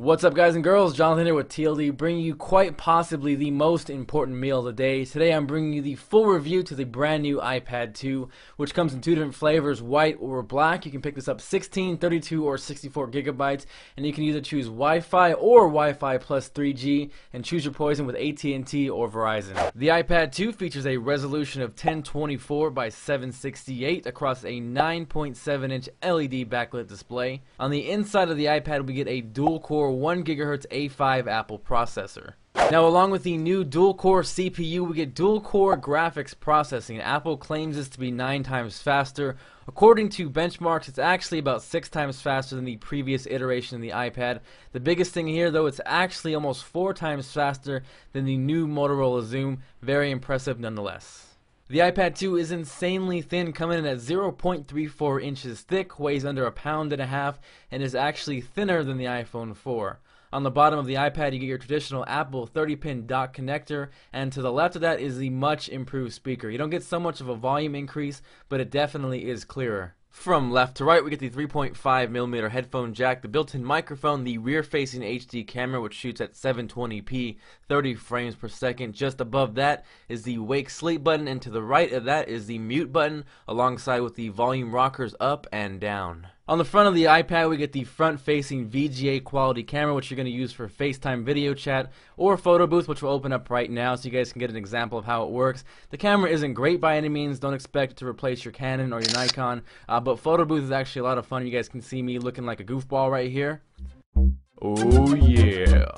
What's up, guys and girls? Jonathan here with TLD, bringing you quite possibly the most important meal of the day. Today I'm bringing you the full review to the brand new iPad 2, which comes in two different flavors, white or black. You can pick this up 16, 32, or 64 gigabytes, and you can either choose Wi-Fi or Wi-Fi plus 3G, and choose your poison with AT&T or Verizon. The iPad 2 features a resolution of 1024 by 768 across a 9.7-inch LED backlit display. On the inside of the iPad, we get a dual-core 1 GHz A5 Apple processor. Now, along with the new dual-core CPU, we get dual-core graphics processing. Apple claims this to be 9 times faster. According to benchmarks, it's actually about 6 times faster than the previous iteration of the iPad. The biggest thing here, though, it's actually almost 4 times faster than the new Motorola Xoom. Very impressive nonetheless. The iPad 2 is insanely thin, coming in at 0.34 inches thick, weighs under 1.5 pounds, and is actually thinner than the iPhone 4. On the bottom of the iPad, you get your traditional Apple 30-pin dock connector, and to the left of that is the much improved speaker. You don't get so much of a volume increase, but it definitely is clearer. From left to right, we get the 3.5mm headphone jack, the built-in microphone, the rear-facing HD camera, which shoots at 720p, 30 frames per second. Just above that is the wake sleep button, and to the right of that is the mute button, alongside with the volume rockers up and down. On the front of the iPad, we get the front-facing VGA quality camera, which you're going to use for FaceTime video chat or photo booth, which will open up right now so you guys can get an example of how it works. The camera isn't great by any means. Don't expect it to replace your Canon or your Nikon, but photo booth is actually a lot of fun. You guys can see me looking like a goofball right here. Oh yeah.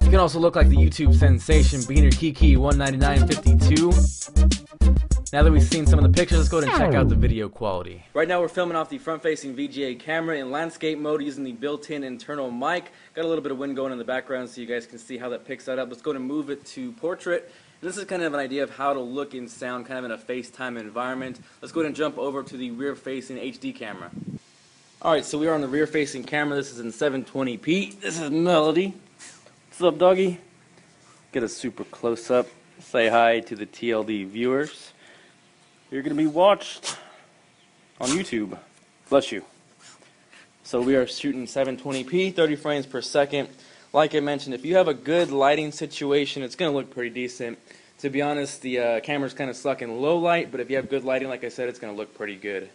You can also look like the YouTube sensation Beaner Kiki 199.52. Now that we've seen some of the pictures, let's go ahead and check out the video quality. Right now we're filming off the front-facing VGA camera in landscape mode using the built-in internal mic. Got a little bit of wind going in the background so you guys can see how that picks that up. Let's go ahead and move it to portrait. And this is kind of an idea of how to look and sound kind of in a FaceTime environment. Let's go ahead and jump over to the rear-facing HD camera. Alright, so we are on the rear-facing camera. This is in 720p. This is Melody. What's up, doggy? Get a super close-up. Say hi to the TLD viewers. You're going to be watched on YouTube. Bless you. So we are shooting 720p, 30 frames per second. Like I mentioned, if you have a good lighting situation, it's going to look pretty decent. To be honest, the camera's kind of stuck in low light, but if you have good lighting, like I said, it's going to look pretty good.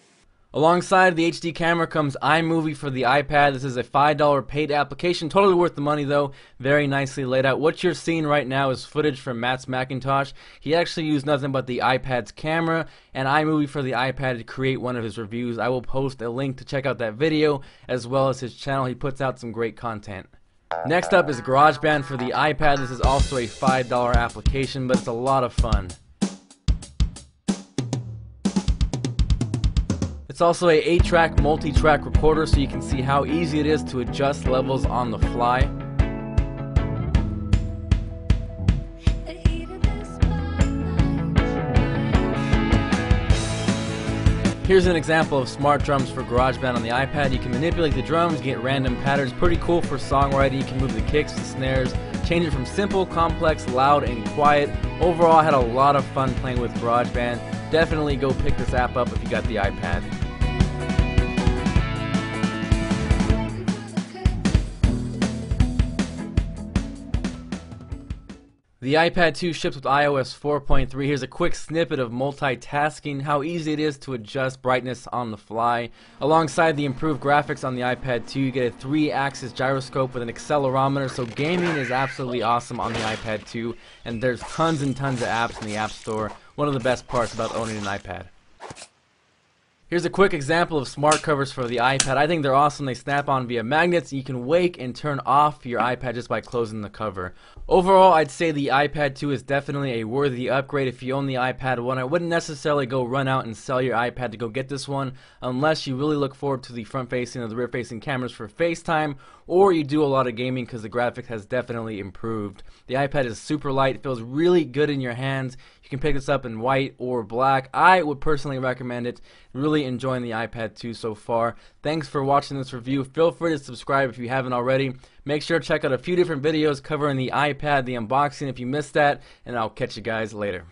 Alongside the HD camera comes iMovie for the iPad. This is a $5 paid application, totally worth the money though, very nicely laid out. What you're seeing right now is footage from Matt's Macintosh. He actually used nothing but the iPad's camera and iMovie for the iPad to create one of his reviews. I will post a link to check out that video, as well as his channel. He puts out some great content. Next up is GarageBand for the iPad. This is also a $5 application, but it's a lot of fun. It's also a 8-track multi-track recorder, so you can see how easy it is to adjust levels on the fly. Here's an example of smart drums for GarageBand on the iPad. You can manipulate the drums, get random patterns. Pretty cool for songwriting. You can move the kicks, the snares, change it from simple, complex, loud, and quiet. Overall, I had a lot of fun playing with GarageBand. Definitely go pick this app up if you got the iPad. The iPad 2 ships with iOS 4.3. Here's a quick snippet of multitasking, how easy it is to adjust brightness on the fly. Alongside the improved graphics on the iPad 2, you get a 3-axis gyroscope with an accelerometer, so gaming is absolutely awesome on the iPad 2, and there's tons and tons of apps in the App Store. One of the best parts about owning an iPad. Here's a quick example of smart covers for the iPad. I think they're awesome. They snap on via magnets. You can wake and turn off your iPad just by closing the cover. Overall, I'd say the iPad 2 is definitely a worthy upgrade if you own the iPad 1. I wouldn't necessarily go run out and sell your iPad to go get this one unless you really look forward to the front-facing or the rear-facing cameras for FaceTime, or you do a lot of gaming because the graphics has definitely improved. The iPad is super light. It feels really good in your hands. You can pick this up in white or black. I would personally recommend it. Really enjoying the iPad 2 so far. Thanks for watching this review. Feel free to subscribe if you haven't already. Make sure to check out a few different videos covering the iPad, the unboxing if you missed that, and I'll catch you guys later.